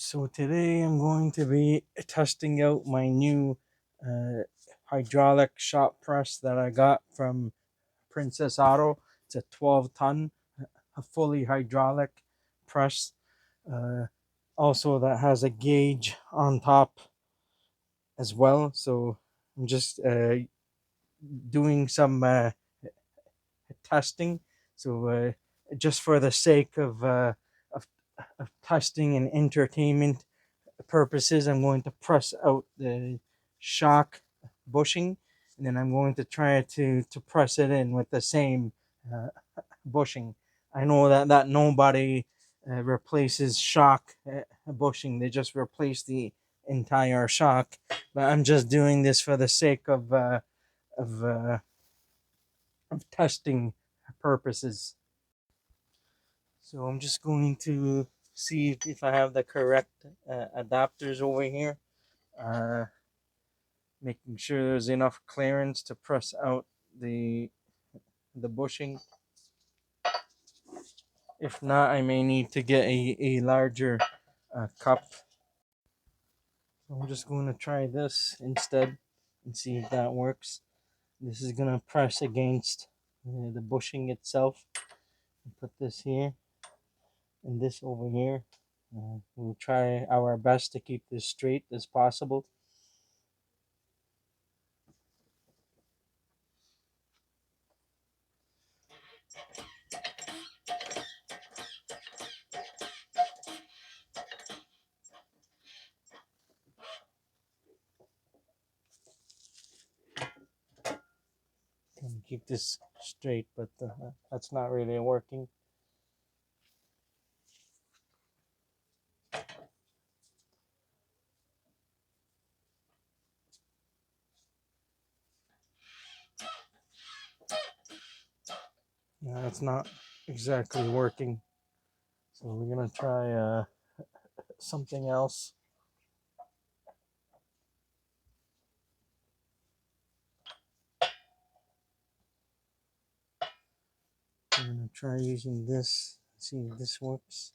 So today I'm going to be testing out my new uh, hydraulic shop press that I got from Princess Auto. It's a 12-ton, a fully hydraulic press. Uh, Also, that has a gauge on top as well. So I'm just doing some testing. So just for the sake of, of testing and entertainment purposes, I'm going to press out the shock bushing, and then I'm going to try to press it in with the same uh, bushing. I know that nobody replaces shock bushing; they just replace the entire shock. But I'm just doing this for the sake of, uh, of testing purposes. So I'm just going to see if I have the correct adapters over here. Uh, Making sure there's enough clearance to press out the bushing. If not, I may need to get a larger cup. So I'm just going to try this instead and see if that works. This is going to press against the bushing itself. Put this here and this over here. We'll try our best to keep this straight as possible. And keep this straight, but that's not really working. It's not exactly working. So we're gonna try something else. I'm gonna try using this. See if this works.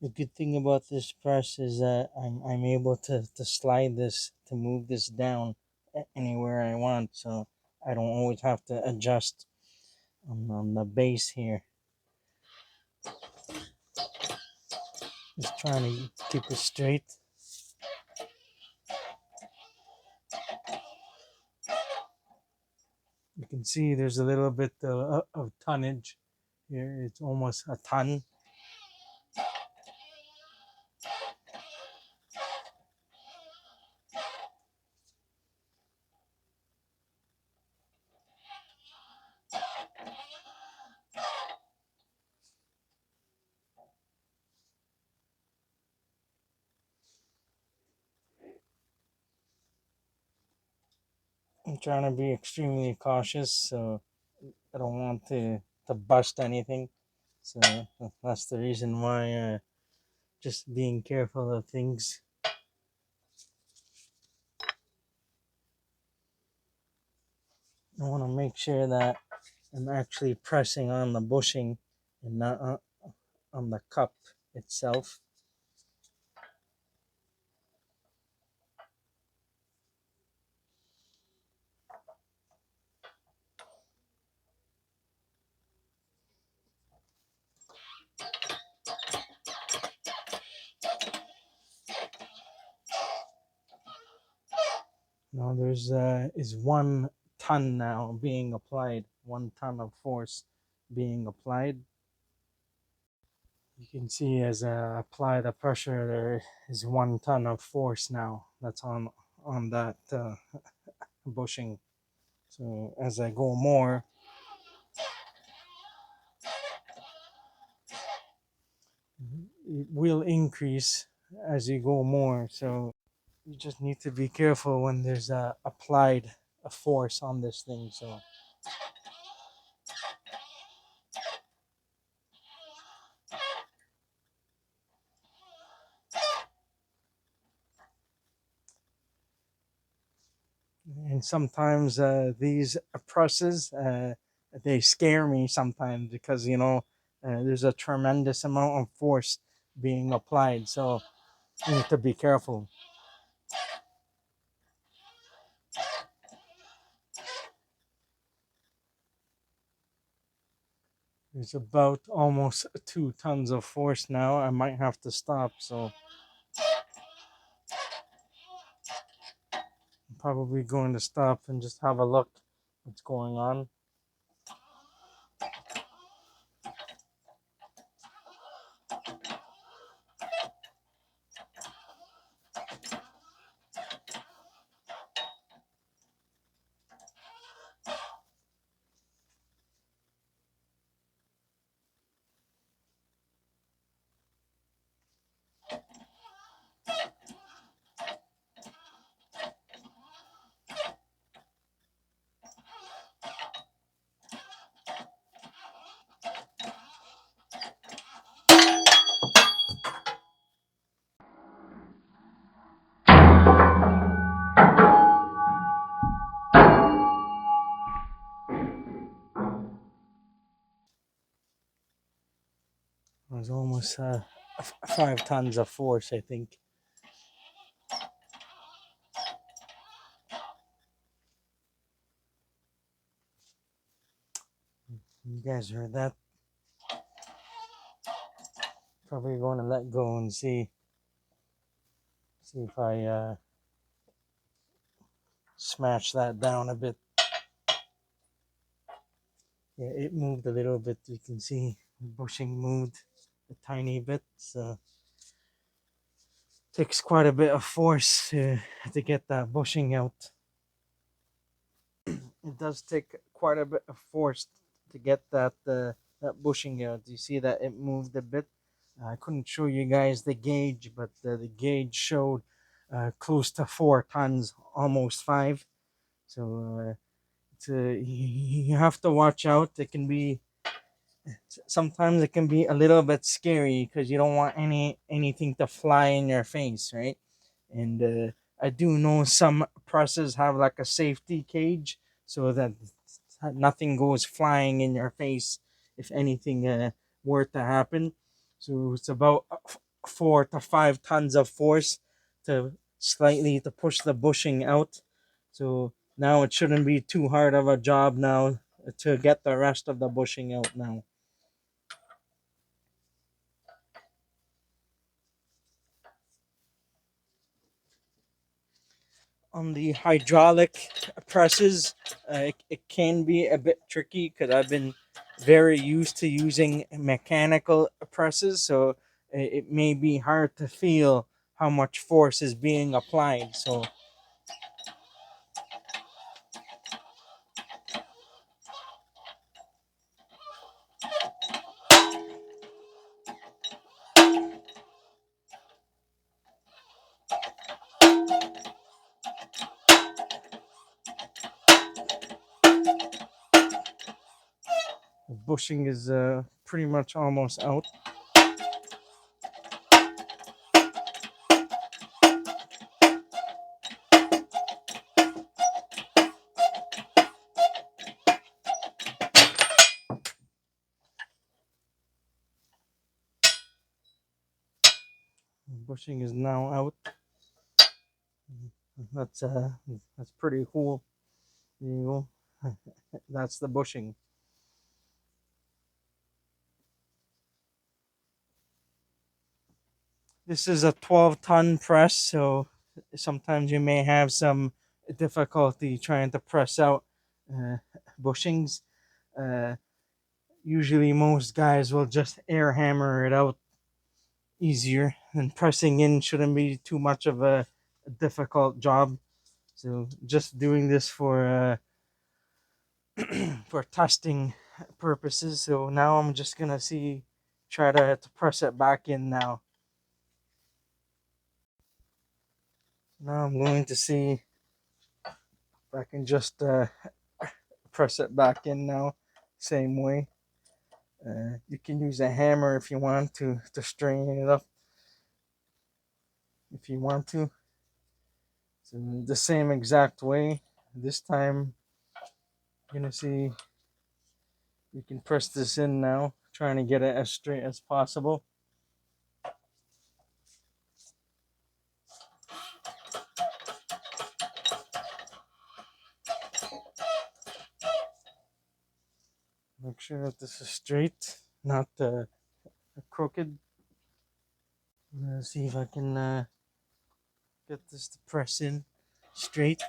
The good thing about this press is that I'm able to slide this, to move this down anywhere I want, so I don't always have to adjust on the base here. Just trying to keep it straight. You can see there's a little bit of tonnage here. It's almost a ton. I'm trying to be extremely cautious, so I don't want to bust anything. So that's the reason why just being careful of things. I want to make sure that I'm actually pressing on the bushing and not on the cup itself. Now there's is 1 ton now being applied, 1 ton of force being applied. You can see as I apply the pressure, there is 1 ton of force now that's on that bushing. So as I go more, it will increase as you go more. So you just need to be careful when there's applied a force on this thing. So And sometimes these presses they scare me sometimes because there's a tremendous amount of force being applied, so you need to be careful. There's about almost 2 tons of force now. I might have to stop, so I'm probably going to stop and just have a look what's going on. It was almost 5 tons of force, I think. You guys heard that? Probably going to let go and see if I smash that down a bit. Yeah, it moved a little bit. You can see the bushing moved a tiny bit. So takes quite a bit of force to get that bushing out. It does take quite a bit of force to get that bushing out. You see that it moved a bit. I couldn't show you guys the gauge, but the gauge showed close to 4 tons, almost five. So you have to watch out. It can be sometimes it can be a little bit scary because you don't want anything to fly in your face, right? And I do know some presses have like a safety cage so that nothing goes flying in your face if anything were to happen. So it's about 4 to 5 tons of force to slightly to push the bushing out. So now it shouldn't be too hard of a job now to get the rest of the bushing out now. On the hydraulic presses, it can be a bit tricky because I've been very used to using mechanical presses, so it may be hard to feel how much force is being applied. So the bushing is pretty much almost out. The bushing is now out. That's uh, that's pretty cool. There you go. That's the bushing. This is a 12-ton press, so sometimes you may have some difficulty trying to press out uh, bushings. Uh, Usually, most guys will just air hammer it out easier, and pressing in shouldn't be too much of a difficult job. So, just doing this for testing purposes. So now I'm just gonna try to press it back in now. Now I'm going to see if I can just press it back in now, same way. You can use a hammer if you want to straighten it up if you want to. So the same exact way. This time, you're gonna see you can press this in now, trying to get it as straight as possible. Make sure that this is straight, not crooked. I'm gonna see if I can get this to press in straight.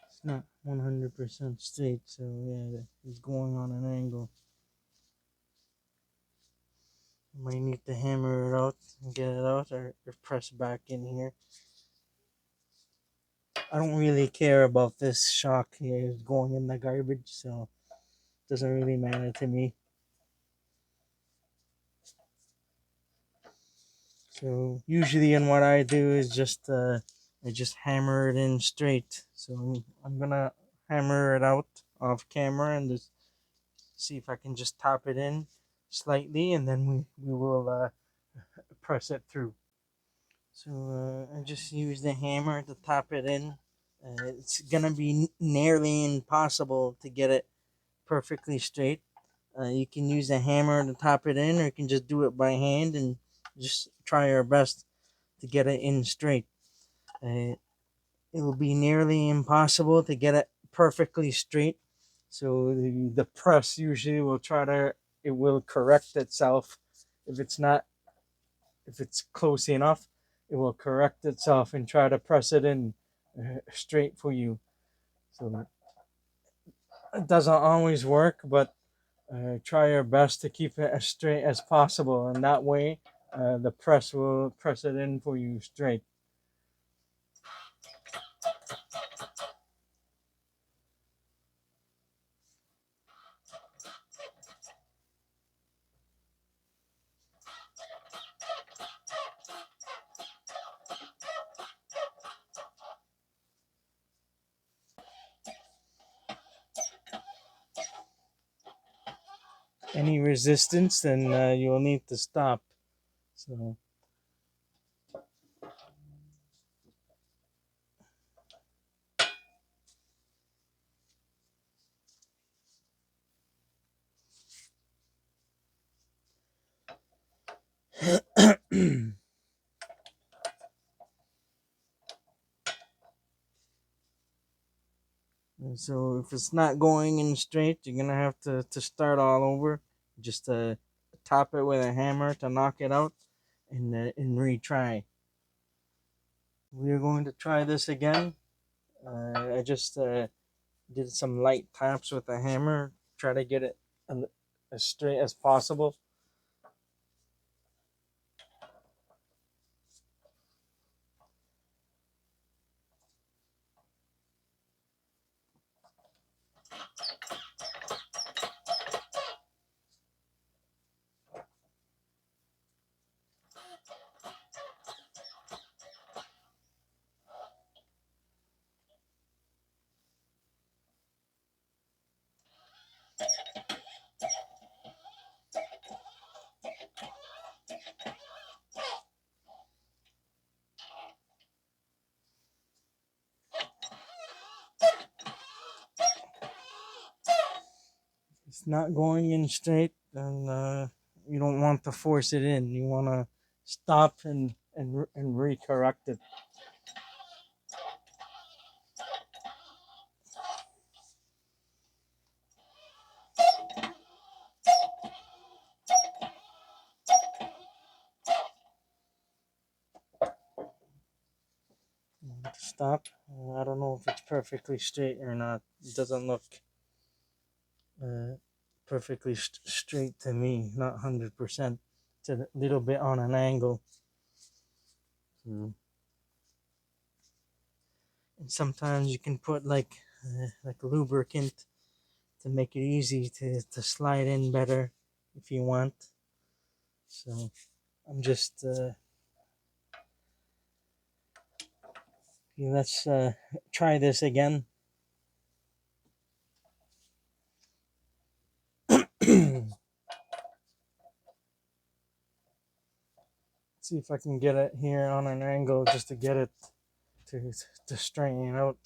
It's not 100% straight, so yeah, it's going on an angle. I might need to hammer it out and get it out, or press back in here. I don't really care about this shock here going in the garbage, so it doesn't really matter to me. So usually, and what I do is just I just hammer it in straight. So I'm gonna hammer it out off camera and just see if I can just tap it in slightly, and then we will press it through. So I just use the hammer to tap it in. It's gonna be nearly impossible to get it perfectly straight. You can use a hammer to tap it in, or you can just do it by hand and just try your best to get it in straight. Uh, it will be nearly impossible to get it perfectly straight. So the press usually will try to, it will correct itself. If it's not, if it's close enough, it will correct itself and try to press it in straight for you. So it doesn't always work, but try your best to keep it as straight as possible, and that way the press will press it in for you straight. Any resistance, then you'll need to stop. So so if it's not going in straight, you're gonna have to start all over. Just tap it with a hammer to knock it out, and retry. We're going to try this again. I just did some light taps with a hammer, try to get it as straight as possible. It's not going in straight, and you don't want to force it in. You want to stop and recorrect it. Stop. I don't know if it's perfectly straight or not. It doesn't look uh, perfectly straight to me. Not 100%. It's a little bit on an angle. Mm. And sometimes you can put like lubricant to make it easy to slide in better if you want. So I'm just let's try this again. see if I can get it here on an angle just to get it to straighten out.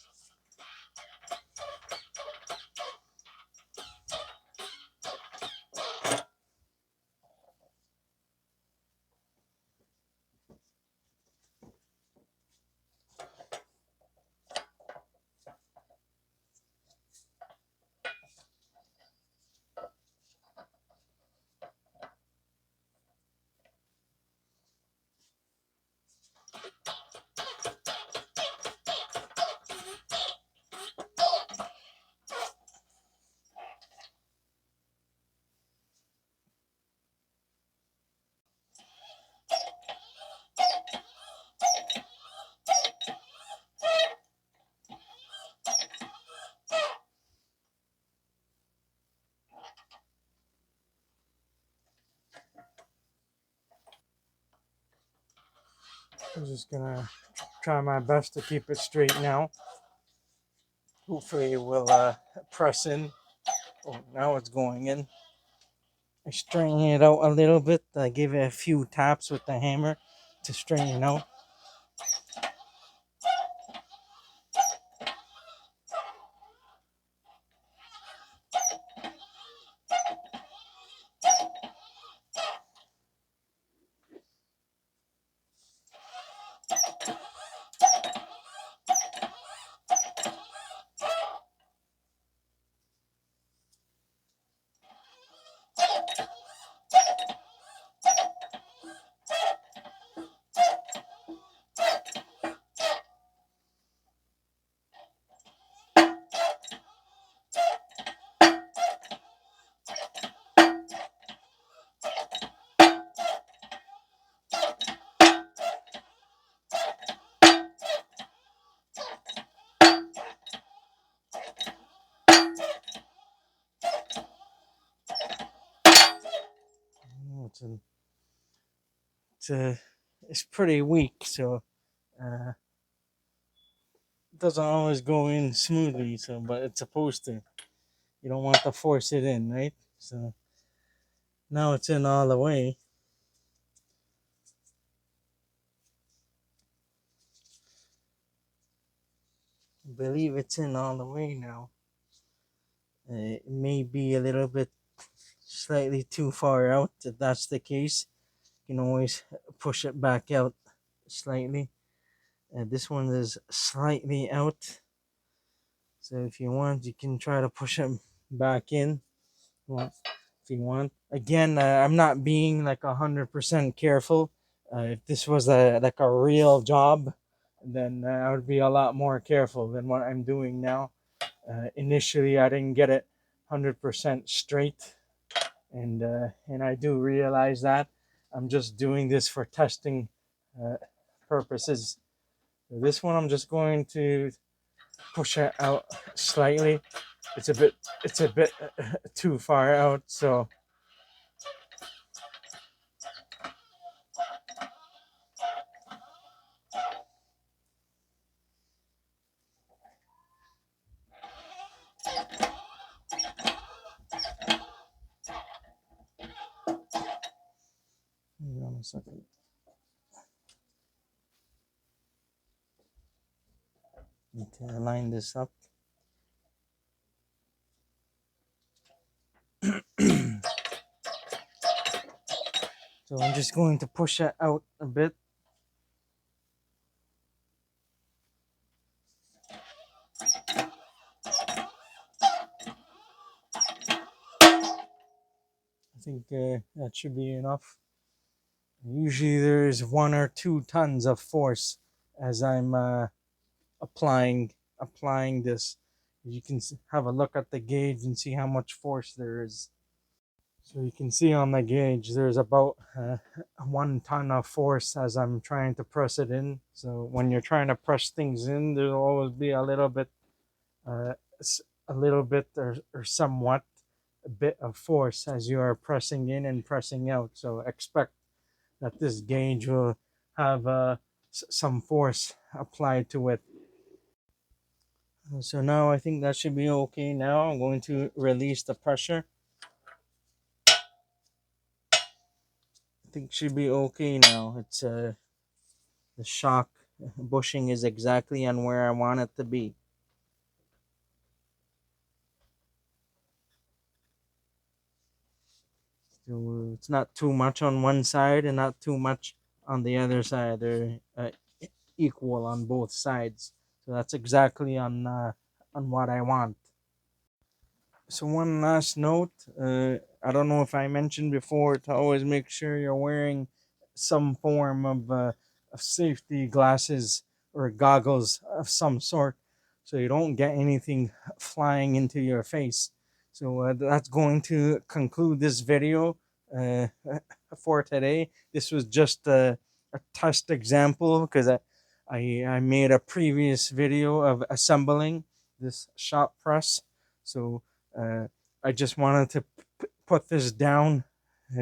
I'm just gonna try my best to keep it straight now. Hopefully it will press in. Oh, now it's going in. I straighten it out a little bit. I give it a few taps with the hammer to straighten out. It's, a, it's pretty weak, so uh, it doesn't always go in smoothly. So, but it's supposed to. You don't want to force it in, right? So now it's in all the way. I believe it's in all the way now. It may be a little bit slightly too far out. If that's the case, you can always push it back out slightly. This one is slightly out. So if you want, you can try to push it back in. Well, if you want. Again, I'm not being like 100% careful. If this was like a real job, then I would be a lot more careful than what I'm doing now. Initially, I didn't get it 100% straight, and I do realize that. I'm just doing this for testing uh, purposes. This one, I'm just going to push it out slightly. It's a bit too far out, so hang on a second. Need to line this up. So I'm just going to push it out a bit. I think that should be enough. Usually there's 1 or 2 tons of force as I'm applying this. You can have a look at the gauge and see how much force there is. So you can see on the gauge there's about 1 ton of force as I'm trying to press it in. So when you're trying to press things in, there'll always be a little bit, uh, or somewhat a bit of force as you are pressing in and pressing out. So expect that this gauge will have some force applied to it. So now I think that should be okay. Now I'm going to release the pressure. I think should be okay now. It's the shock bushing is exactly on where I want it to be. So it's not too much on one side and not too much on the other side. They're equal on both sides. So that's exactly on what I want. So one last note, I don't know if I mentioned before to always make sure you're wearing some form of safety glasses or goggles of some sort, so you don't get anything flying into your face. So that's going to conclude this video uh, for today. This was just a test example because I made a previous video of assembling this shop press. So uh, I just wanted to put this down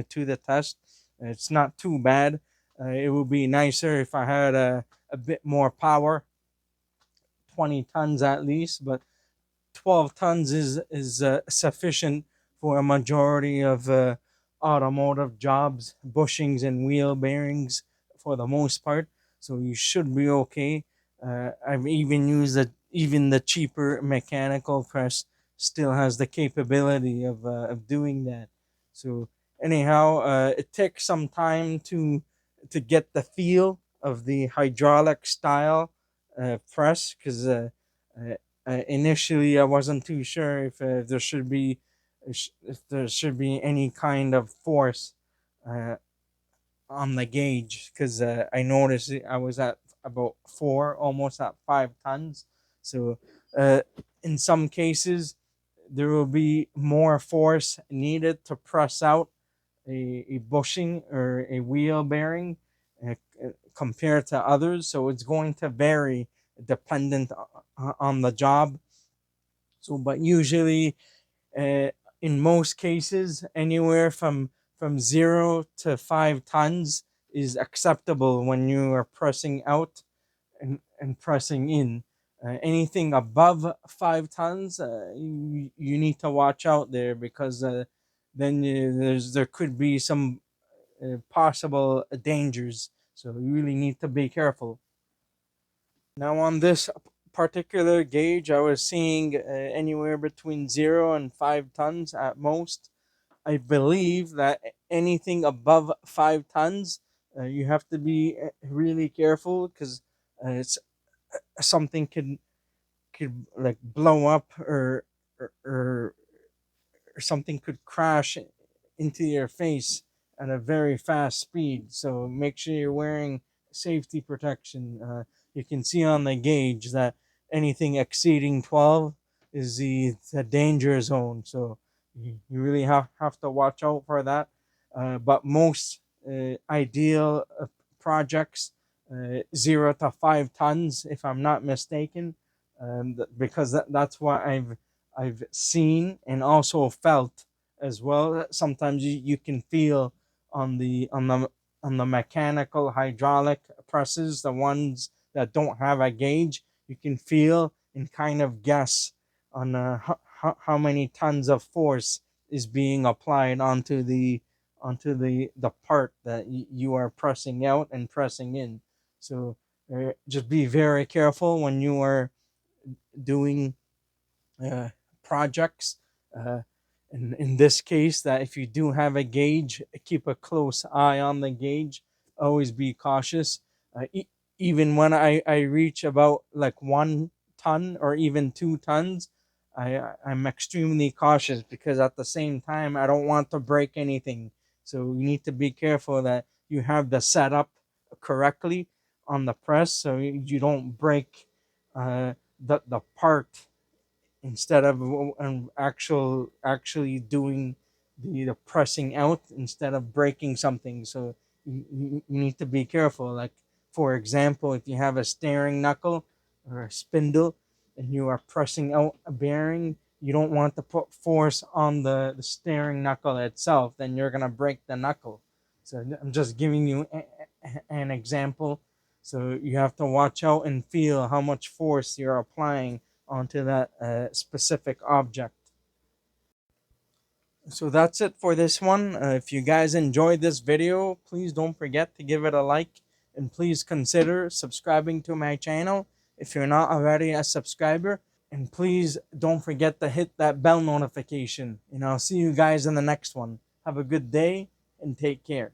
to the test. It's not too bad. It would be nicer if I had a bit more power, 20 tons at least, but 12 tons is sufficient for a majority of automotive jobs, bushings and wheel bearings for the most part. So you should be okay. I've even used even the cheaper mechanical press still has the capability of doing that. So anyhow, it takes some time to get the feel of the hydraulic style press because uh, initially I wasn't too sure if there should be if there should be any kind of force uh, on the gauge because I noticed I was at about 4, almost at 5 tons. So in some cases there will be more force needed to press out a bushing or a wheel bearing uh, compared to others. So it's going to vary dependent on the job. So, but usually, uh, in most cases, anywhere from 0 to 5 tons is acceptable when you are pressing out and pressing in. Anything above 5 tons, you need to watch out there because then there could be some possible dangers. So you really need to be careful. Now on this particular gauge, I was seeing anywhere between 0 and 5 tons at most. I believe that anything above 5 tons, you have to be really careful because it's something could like blow up or or something could crash into your face at a very fast speed. So make sure you're wearing safety protection. You can see on the gauge that anything exceeding 12 is the danger zone. So you really have to watch out for that. But most ideal projects, 0 to 5 tons, if I'm not mistaken, because that's what I've seen and also felt as well. Sometimes you can feel on the mechanical hydraulic presses, the ones that don't have a gauge, you can feel and kind of guess on how many tons of force is being applied onto the part that you are pressing out and pressing in. So just be very careful when you are doing uh, projects. Uh, in this case, that if you do have a gauge, keep a close eye on the gauge. Always be cautious. Even when I reach about like 1 ton or even 2 tons, I'm extremely cautious because at the same time I don't want to break anything. So you need to be careful that you have the setup correctly on the press so you don't break the part instead of actually doing the pressing out instead of breaking something. So you need to be careful. Like for example, if you have a steering knuckle or a spindle and you are pressing out a bearing, you don't want to put force on the steering knuckle itself, then you're gonna break the knuckle. So I'm just giving you an example. So you have to watch out and feel how much force you're applying onto that specific object. So that's it for this one. If you guys enjoyed this video, please don't forget to give it a like, and please consider subscribing to my channel if you're not already a subscriber. And please don't forget to hit that bell notification. And I'll see you guys in the next one. Have a good day and take care.